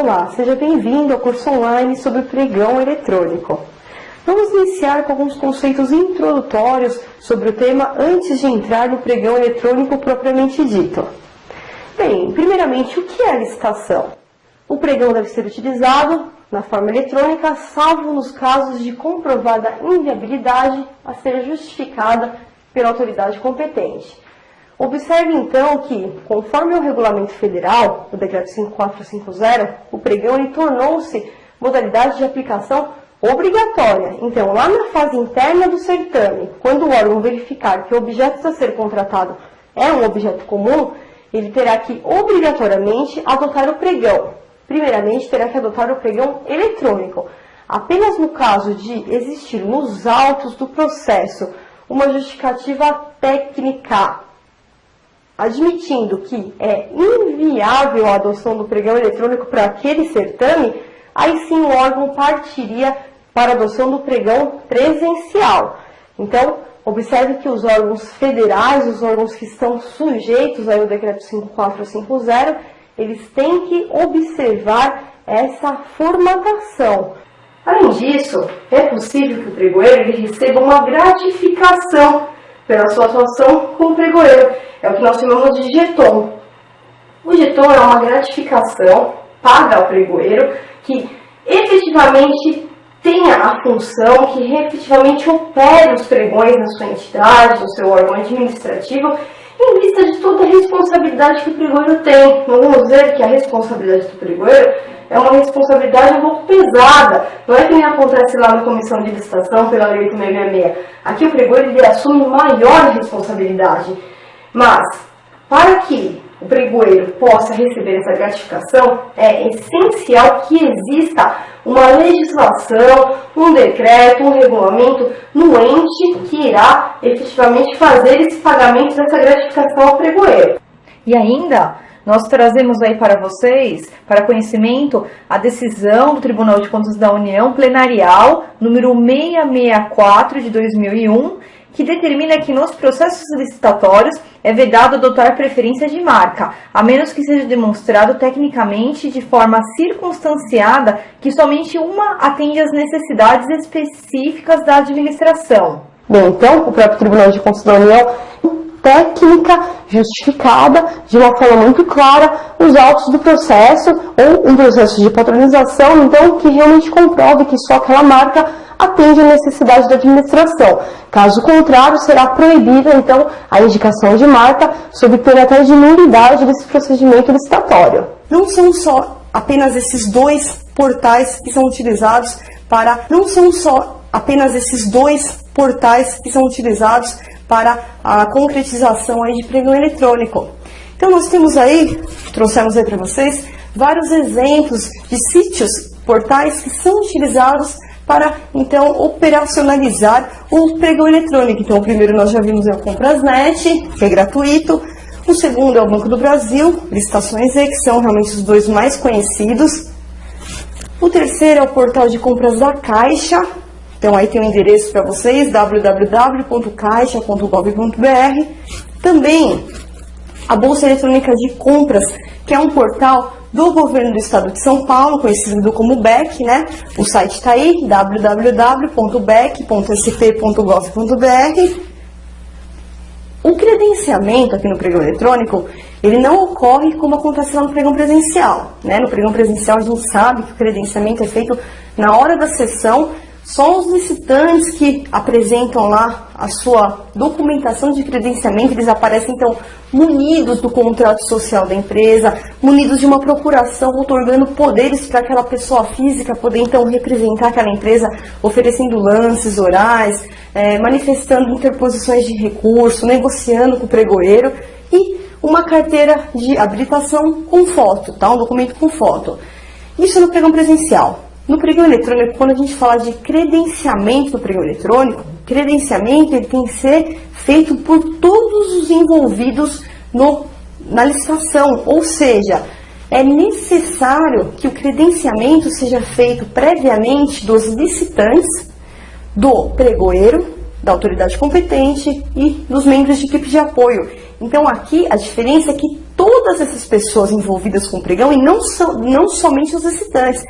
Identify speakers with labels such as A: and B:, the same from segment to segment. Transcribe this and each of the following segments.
A: Olá, seja bem-vindo ao curso online sobre pregão eletrônico. Vamos iniciar com alguns conceitos introdutórios sobre o tema antes de entrar no pregão eletrônico propriamente dito. Bem, primeiramente, o que é a licitação? O pregão deve ser utilizado na forma eletrônica, salvo nos casos de comprovada inviabilidade a ser justificada pela autoridade competente. Observe, então, que, conforme o Regulamento Federal, o Decreto 5450, o pregão tornou-se modalidade de aplicação obrigatória. Então, lá na fase interna do certame, quando o órgão verificar que o objeto a ser contratado é um objeto comum, ele terá que, obrigatoriamente, adotar o pregão. Primeiramente, terá que adotar o pregão eletrônico. Apenas no caso de existir nos autos do processo uma justificativa técnica, admitindo que é inviável a adoção do pregão eletrônico para aquele certame, aí sim o órgão partiria para a adoção do pregão presencial. Então, observe que os órgãos federais, os órgãos que estão sujeitos ao Decreto 5450, eles têm que observar essa formatação. Além disso, é possível que o pregoeiro ele receba uma gratificação pela sua atuação como pregoeiro. É o que nós chamamos de jeton. O jeton é uma gratificação paga ao pregoeiro que efetivamente tenha a função, que efetivamente opere os pregões na sua entidade, no seu órgão administrativo, em vista de toda a responsabilidade que o pregoeiro tem. Nós vamos dizer que a responsabilidade do pregoeiro é uma responsabilidade um pouco pesada. Não é que nem acontece lá na comissão de licitação pela Lei 8666. Aqui o pregoeiro ele assume maior responsabilidade. Mas, para que o pregoeiro possa receber essa gratificação, é essencial que exista uma legislação, um decreto, um regulamento no ente que irá efetivamente fazer esse pagamento dessa gratificação ao pregoeiro.
B: E ainda, nós trazemos aí para vocês, para conhecimento, a decisão do Tribunal de Contas da União plenarial, número 664 de 2001, que determina que nos processos licitatórios é vedado adotar preferência de marca, a menos que seja demonstrado tecnicamente de forma circunstanciada que somente uma atende às necessidades específicas da administração.
A: Bem, então, o próprio Tribunal de Contas da União técnica justificada de uma forma muito clara os autos do processo ou um processo de patronização, então, que realmente comprove que só aquela marca atende à necessidade da administração. Caso contrário, será proibida, então, a indicação de marca sob pena até de nulidade desse procedimento licitatório. Não são só apenas esses dois portais que são utilizados para a concretização aí de pregão eletrônico. Então nós temos aí, trouxemos aí para vocês, vários exemplos de sítios, portais que são utilizados para, então, operacionalizar o pregão eletrônico. Então, o primeiro nós já vimos é o Comprasnet, que é gratuito. O segundo é o Banco do Brasil, Licitações E, que são realmente os dois mais conhecidos. O terceiro é o portal de compras da Caixa. Então, aí tem o endereço para vocês, www.caixa.gov.br. Também a Bolsa Eletrônica de Compras, que é um portal do Governo do Estado de São Paulo, conhecido como BEC, né? O site está aí, www.bec.sp.gov.br. O credenciamento aqui no pregão eletrônico, ele não ocorre como acontece lá no pregão presencial, né? No pregão presencial a gente sabe que o credenciamento é feito na hora da sessão. Só os licitantes que apresentam lá a sua documentação de credenciamento, eles aparecem então munidos do contrato social da empresa, munidos de uma procuração, otorgando poderes para aquela pessoa física poder então representar aquela empresa, oferecendo lances orais, manifestando interposições de recurso, negociando com o pregoeiro e uma carteira de habilitação com foto, tá? Um documento com foto. Isso no pregão presencial. No pregão eletrônico, quando a gente fala de credenciamento do pregão eletrônico, credenciamento ele tem que ser feito por todos os envolvidos na licitação, ou seja, é necessário que o credenciamento seja feito previamente dos licitantes, do pregoeiro, da autoridade competente e dos membros de equipe de apoio. Então aqui a diferença é que todas essas pessoas envolvidas com o pregão, e não somente os licitantes,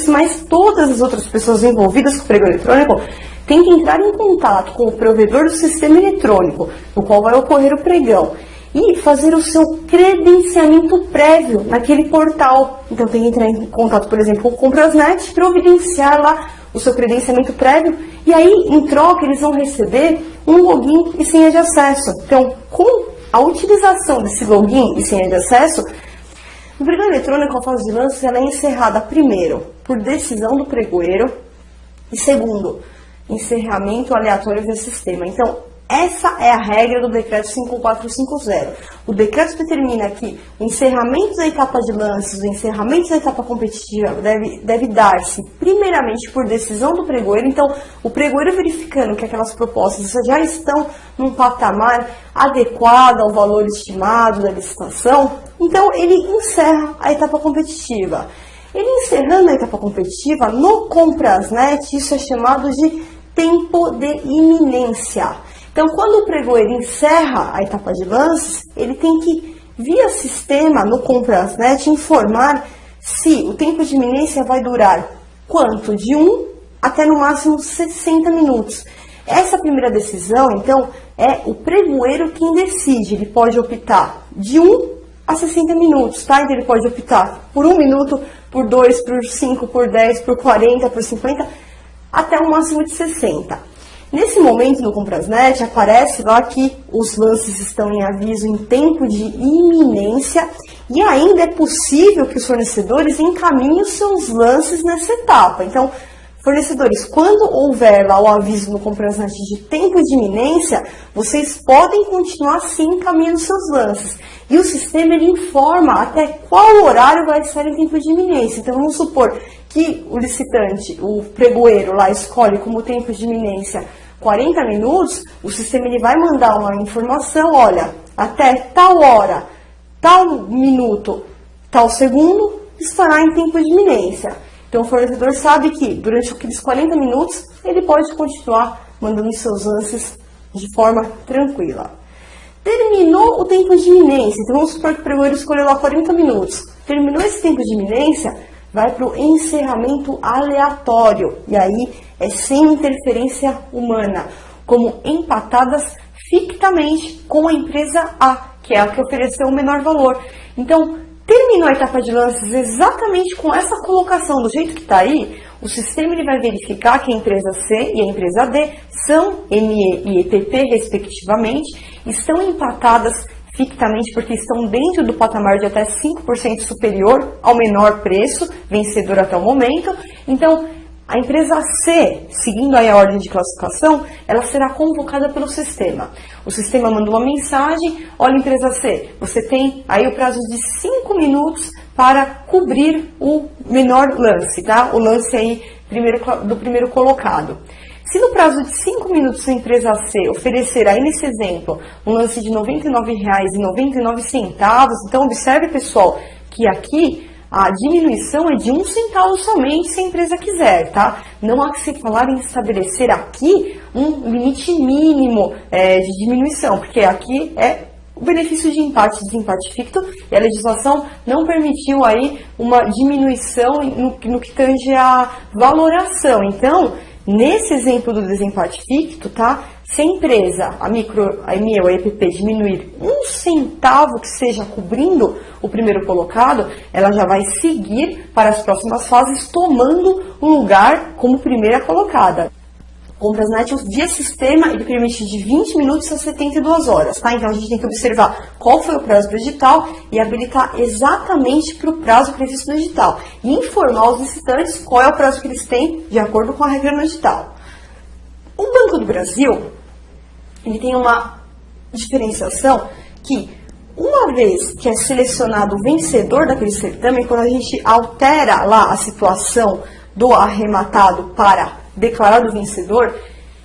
A: mas todas as outras pessoas envolvidas com o pregão eletrônico, têm que entrar em contato com o provedor do sistema eletrônico, no qual vai ocorrer o pregão, e fazer o seu credenciamento prévio naquele portal. Então tem que entrar em contato, por exemplo, com o Comprasnet, providenciar lá o seu credenciamento prévio, e aí, em troca, eles vão receber um login e senha de acesso. Então, com a utilização desse login e senha de acesso, o pregão eletrônico, a fase de lances, ela é encerrada primeiro por decisão do pregoeiro e segundo, encerramento aleatório do sistema. Então, essa é a regra do decreto 5450. O decreto determina que o encerramento da etapa de lances, o encerramento da etapa competitiva deve dar-se primeiramente por decisão do pregoeiro. Então, o pregoeiro verificando que aquelas propostas já estão num patamar adequado ao valor estimado da licitação, então ele encerra a etapa competitiva. Ele encerrando a etapa competitiva, no Comprasnet, isso é chamado de tempo de iminência. Então, quando o pregoeiro encerra a etapa de lances, ele tem que, via sistema, no Comprasnet, informar se o tempo de iminência vai durar quanto? De 1 até no máximo 60 minutos. Essa primeira decisão, então, é o pregoeiro quem decide. Ele pode optar de 1 a 60 minutos, tá? Então, ele pode optar por 1 minuto, por 2, por 5, por 10, por 40, por 50, até um máximo de 60. Nesse momento no Comprasnet aparece lá que os lances estão em aviso em tempo de iminência e ainda é possível que os fornecedores encaminhem os seus lances nessa etapa. Então, fornecedores, quando houver lá o aviso no Comprasnet de tempo de iminência, vocês podem continuar sim encaminhando seus lances. E o sistema ele informa até qual horário vai estar em tempo de iminência. Então, vamos supor que o licitante, o pregoeiro lá escolhe como tempo de iminência 40 minutos, o sistema ele vai mandar uma informação, olha, até tal hora, tal minuto, tal segundo, estará em tempo de iminência. Então o fornecedor sabe que durante aqueles 40 minutos, ele pode continuar mandando seus lances de forma tranquila. Terminou o tempo de iminência, então vamos supor que o pregoeiro escolheu lá 40 minutos. Terminou esse tempo de iminência, vai para o encerramento aleatório, e aí é sem interferência humana, como empatadas fictamente com a empresa A, que é a que ofereceu o menor valor. Então, terminou a etapa de lances exatamente com essa colocação, do jeito que está aí, o sistema ele vai verificar que a empresa C e a empresa D são ME e EPP, respectivamente, estão empatadas fictamente porque estão dentro do patamar de até 5% superior ao menor preço, vencedor até o momento. Então, a empresa C, seguindo aí a ordem de classificação, ela será convocada pelo sistema. O sistema manda uma mensagem, olha, empresa C, você tem aí o prazo de 5 minutos para cobrir o menor lance, tá? O lance aí do primeiro colocado. Se no prazo de 5 minutos a empresa C oferecer aí nesse exemplo um lance de R$ 99,99, então observe, pessoal, que aqui a diminuição é de 1 centavo somente se a empresa quiser, tá? Não há que se falar em estabelecer aqui um limite mínimo de diminuição, porque aqui é o benefício de empate e desempate ficto e a legislação não permitiu aí uma diminuição no que tange a valoração. Então, nesse exemplo do desempate ficto, tá? Se a empresa, a micro, a ME ou a EPP diminuir 1 centavo que seja cobrindo o primeiro colocado, ela já vai seguir para as próximas fases tomando um lugar como primeira colocada. O Comprasnet, via sistema, ele permite de 20 minutos a 72 horas, tá? Então a gente tem que observar qual foi o prazo do edital e habilitar exatamente para o prazo previsto no edital. E informar os licitantes qual é o prazo que eles têm de acordo com a regra no edital. O Banco do Brasil, ele tem uma diferenciação que, uma vez que é selecionado o vencedor daquele certame, quando a gente altera lá a situação do arrematado para declarado vencedor,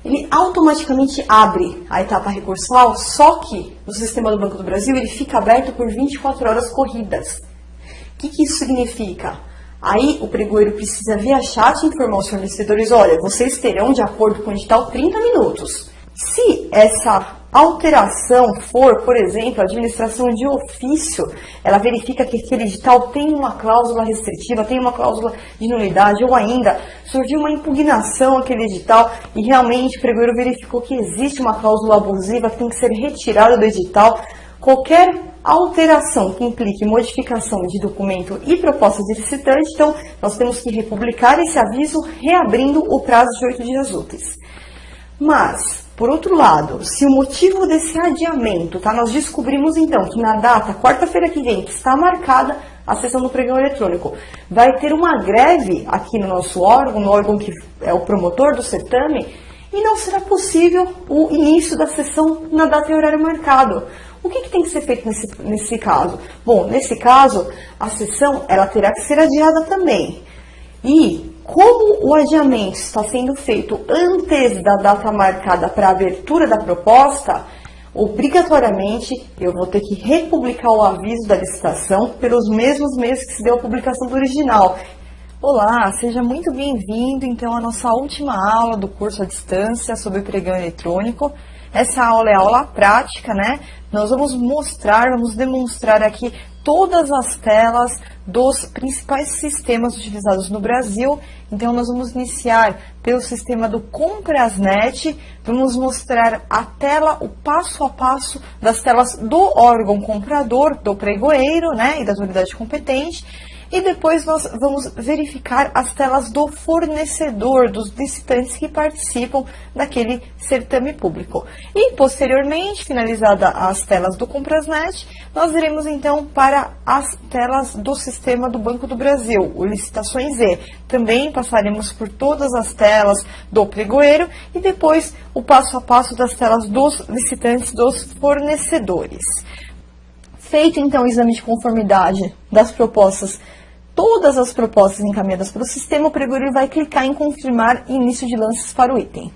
A: ele automaticamente abre a etapa recursal, só que no sistema do Banco do Brasil ele fica aberto por 24 horas corridas. O que isso significa? Aí o pregoeiro precisa via chat informar os fornecedores, olha, vocês terão, de acordo com o edital, 30 minutos. Se essa alteração for, por exemplo, a administração de ofício, ela verifica que aquele edital tem uma cláusula restritiva, tem uma cláusula de nulidade, ou ainda surgiu uma impugnação àquele edital e realmente o pregoeiro verificou que existe uma cláusula abusiva que tem que ser retirada do edital. Qualquer alteração que implique modificação de documento e proposta de licitante, então nós temos que republicar esse aviso reabrindo o prazo de 8 dias úteis. Mas, por outro lado, se o motivo desse adiamento, tá, nós descobrimos então que na data, quarta-feira que vem, que está marcada a sessão do pregão eletrônico, vai ter uma greve aqui no nosso órgão, no órgão que é o promotor do certame, e não será possível o início da sessão na data e horário marcado. O que tem que ser feito nesse caso? Bom, nesse caso, a sessão ela terá que ser adiada também. E como o adiamento está sendo feito antes da data marcada para a abertura da proposta, obrigatoriamente eu vou ter que republicar o aviso da licitação pelos mesmos meses que se deu a publicação do original. Olá, seja muito bem-vindo então à nossa última aula do curso à distância sobre pregão eletrônico. Essa aula é aula prática, né? Nós vamos demonstrar aqui todas as telas dos principais sistemas utilizados no Brasil. Então, nós vamos iniciar pelo sistema do Comprasnet, vamos mostrar a tela, o passo a passo das telas do órgão comprador, do pregoeiro, né, e da autoridade competente. E depois nós vamos verificar as telas do fornecedor, dos licitantes que participam daquele certame público. E, posteriormente, finalizada as telas do Comprasnet, nós iremos então para as telas do sistema do Banco do Brasil, o Licitações E. Também passaremos por todas as telas do pregoeiro e depois o passo a passo das telas dos licitantes, dos fornecedores. Feito então o exame de conformidade das propostas, todas as propostas encaminhadas para o sistema, o pregoeiro vai clicar em confirmar início de lances para o item.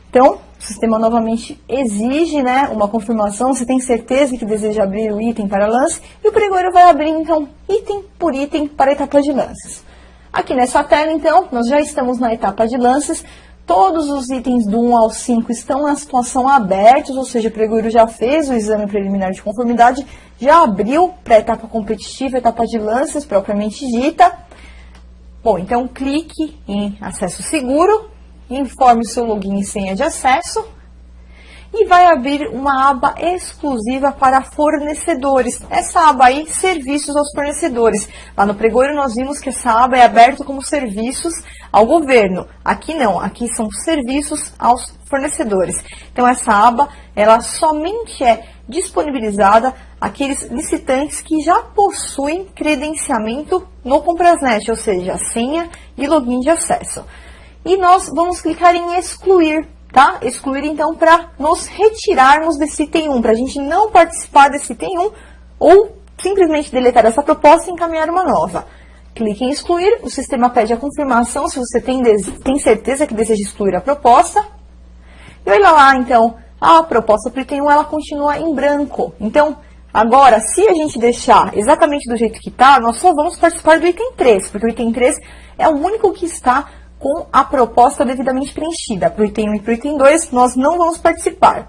A: Então, o sistema novamente exige, né, uma confirmação, você tem certeza que deseja abrir o item para lance, e o pregoeiro vai abrir então item por item para a etapa de lances. Aqui nessa tela então, nós já estamos na etapa de lances. Todos os itens do 1 ao 5 estão na situação abertos, ou seja, o pregoeiro já fez o exame preliminar de conformidade, já abriu para a etapa competitiva, etapa de lances propriamente dita. Bom, então clique em acesso seguro, informe o seu login e senha de acesso e vai abrir uma aba exclusiva para fornecedores. Essa aba aí, serviços aos fornecedores. Lá no pregoeiro nós vimos que essa aba é aberta como serviços ao governo. Aqui não, aqui são serviços aos fornecedores. Então essa aba, ela somente é disponibilizada àqueles licitantes que já possuem credenciamento no Comprasnet, ou seja, senha e login de acesso. E nós vamos clicar em excluir, tá? Excluir então para nos retirarmos desse item 1, para a gente não participar desse item 1 ou simplesmente deletar essa proposta e encaminhar uma nova. Clique em excluir, o sistema pede a confirmação se você tem certeza que deseja excluir a proposta. E olha lá, então, a proposta para o item 1 ela continua em branco. Então, agora, se a gente deixar exatamente do jeito que está, nós só vamos participar do item 3, porque o item 3 é o único que está com a proposta devidamente preenchida. Para o item 1 e para o item 2, nós não vamos participar.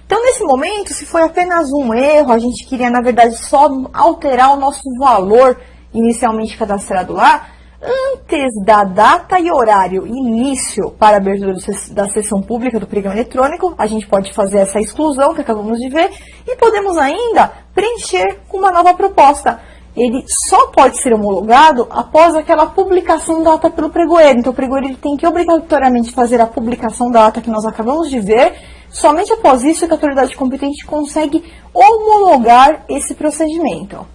A: Então, nesse momento, se foi apenas um erro, a gente queria, na verdade, só alterar o nosso valor inicialmente cadastrado lá, antes da data e horário início para a abertura da sessão pública do pregão eletrônico, a gente pode fazer essa exclusão que acabamos de ver e podemos ainda preencher com uma nova proposta. Ele só pode ser homologado após aquela publicação da ata pelo pregoeiro. Então, o pregoeiro ele tem que obrigatoriamente fazer a publicação da ata que nós acabamos de ver. Somente após isso que a autoridade competente consegue homologar esse procedimento.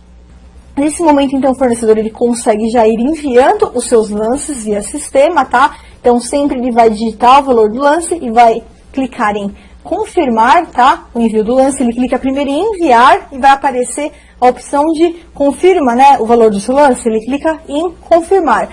A: Nesse momento, então, o fornecedor ele consegue já ir enviando os seus lances via sistema, tá? Então, sempre ele vai digitar o valor do lance e vai clicar em confirmar, tá? O envio do lance, ele clica primeiro em enviar e vai aparecer a opção de confirma, né? O valor do seu lance, ele clica em confirmar.